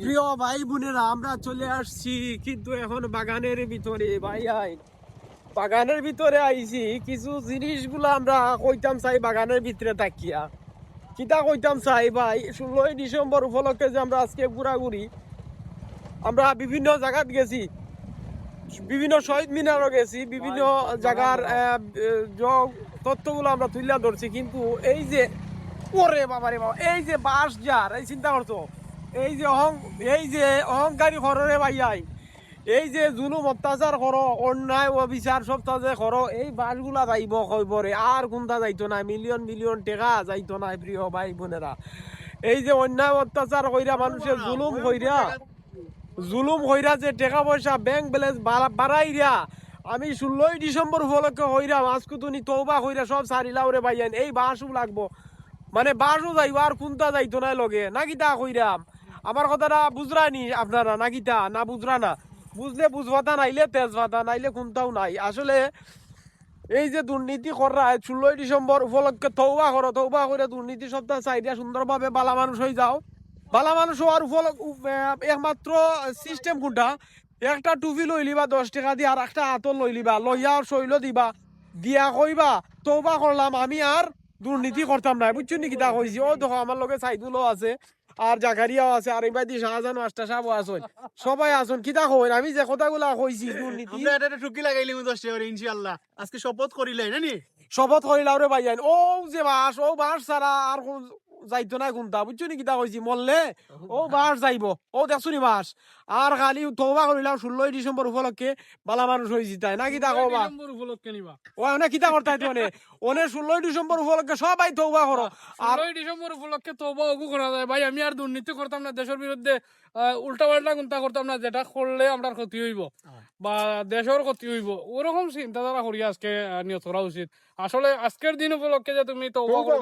প্রিয় ভাই বোনেরা, আমরা চলে আসছি কিন্তু এখন বাগানের ভিতরে। ভাই বাগানের ভিতরে আইছি, কিছু জিনিসগুলো আমরা কইতাম চাই বাগানের ভিতরে থাকিয়া। কিতা কইতাম চাই ভাই, 16ই ডিসেম্বর উপলক্ষে যে আমরা আজকে ঘোরাঘুরি, আমরা বিভিন্ন জায়গাত গেছি, বিভিন্ন শহীদ মিনারও গেছি, বিভিন্ন জায়গার তথ্যগুলো আমরা তুলে ধরছি। কিন্তু এই যে ওরে বাবা রে বাবা, এই যে বাস যার, এই চিন্তা করতো, এই যে অহংকারী খররে ভাইয়াই, এই যে জুলুম অত্যাচার করো, অন্যায় অবিচার সব যে করো, এই বাসগুলা যাইব কইবরে, আর কোনটা যাইতো না, মিলিয়ন মিলিয়ন টাকা যাইতো না। প্রিয় ভাই বোনেরা, এই যে অন্যায় অত্যাচার কইরা, মানুষের জুলুম কইরা যে টাকা পয়সা ব্যাংক ব্যালেন্স বাড়াইরা, আমি 16ই ডিসেম্বর উপলক্ষে হইরা মাসকুতুনি তৌবা কইরা সব সারিলাও রে ভাইয়ান। এই বাসও লাগবো, মানে বাসও যাইব, আর কোনটা যাইতো না লগে, নাকি তা কইরাম। আমার কথাটা বুঝরানি আপনারা, নাকি তা না বুঝরা না? বুঝলে বুঝবাতা, নাইলে তেজবাতা, নাইলে কোনটাও নাই। আসলে এই যে দুর্নীতি করা, 16ই ডিসেম্বর উপলক্ষে তৌবা করো, তৌবা করে দুর্নীতি সপ্তাহ চাইডিয়া সুন্দরভাবে বালা মানুষ হয়ে যাও। বালা মানুষ হওয়ার একমাত্র সিস্টেম কোনটা, একটা টুপি লইলিবা 10 টাকা দিয়ে, আর একটা আতর লইলিবা, লইয়া শৈল দিবা, দিয়া কইবা তৌবা করলাম, আমি আর দুর্নীতি করতাম না। বুঝছো নি কিতা কইছি? ও দেখো আমার লগে সাইদুলও আছে, আর জাকারিয়াও আছে, আর এবার দি শাহজাহান মাস্টার সাহেব আছেন, সবাই আছেন। কিতা কইন আমি যে কথাগুলা কইছি দুর্নীতি, আমরা এটা টুকি লাগাইলি 10 টাকা করে ইনশাআল্লাহ। আজকে শপথ করিলাই না নি? শপথ করিলাও রে ভাইয়ান। ও যে বাস, ও বাস ছাড়া আর যাইতো না কোনটা। বুঝছো নি কিতা কইছি? মরলে ও বাস যাইব, ও দেখছো নি বাস। আর খালি তৌবা করিলাম 16ই ডিসেম্বর উপলক্ষে বালা মানুষ হয়েছি, তাই না? কিতা কবা উপলক্ষে নিবা ও অনেক কিতা করতে ওনে 16ই ডিসেম্বর উপলক্ষে সবাই তৌবা করো। আর 16ই ডিসেম্বর উপলক্ষে তওবা ওগু করা যায় ভাই। আমি আর দুর্নীতি করতাম না, দেশের বিরুদ্ধে উল্টা পাল্টা গুন্তা করতাম না, যেটা করলে আমরা ক্ষতি হইব বা দেশের ক্ষতি হইব, ওরকম চিন্তাধারা করি আজকে নিয়ত করা উচিত। আসলে আজকের দিন উপলক্ষে যে তুমি তওবা করো,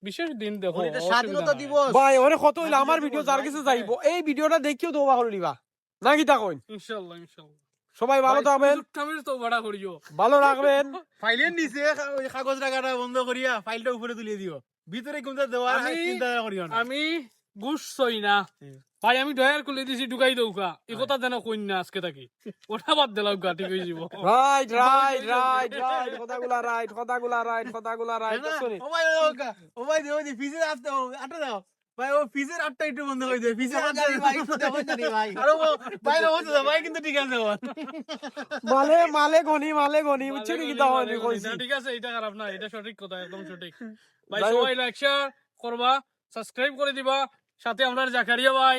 বিশেষ দিন দেখো, স্বাধীনতা দিবস ভাই অনেক কত হইলে আমার ভিডিও যার কাছে যাইব, এই ভিডিওটা দেখিও তৌবা করে নিবা, না কিতা কইন? ইনশাআল্লাহ ইনশাআল্লাহ। সবাই ভালো থাকবেন, কামিল তওবাটা করিও, ভালো রাখবেন। ফাইলের নিচে ওই কাগজ রাখাটা বন্ধ করিয়া ফাইলটা উপরে তুলে দিও, ভিতরে কোনটা দেওয়ার চিন্তা করিও না। আমি ঘুষ চই না ভাই, আমি ডয়ার খুলে দিছি ঢুকাই দৌকা, এই কথা যেন কইন না আজকে থাকি, ওটা বাদ দিলাম গা, ঠিক হয়ে যাব। রাইট রাইট রাইট রাইট, কথাগুলা রাইট, কথাগুলা রাইট, কথাগুলা রাইট। ও ভাই ও ভাই দেও দি ফিজের আটটা দাও ভাই, ও ফিজের আটটা একটু বন্ধ করে দিও, ফিজের আটটা ভাই দেখো জানি ভাই, আর ও ভাই হচ্ছে ভাই কিন্তু ঠিক আছে মালে গনি বুঝছো নি কিতা হইনি কইছি? ঠিক আছে, এটা খারাপ না, এটা সঠিক কথা, একদম সঠিক ভাই। সবাই লাইক শেয়ার করবা, সাবস্ক্রাইব করে দিবা, সাথে আমরা জাকারিয়া ভাই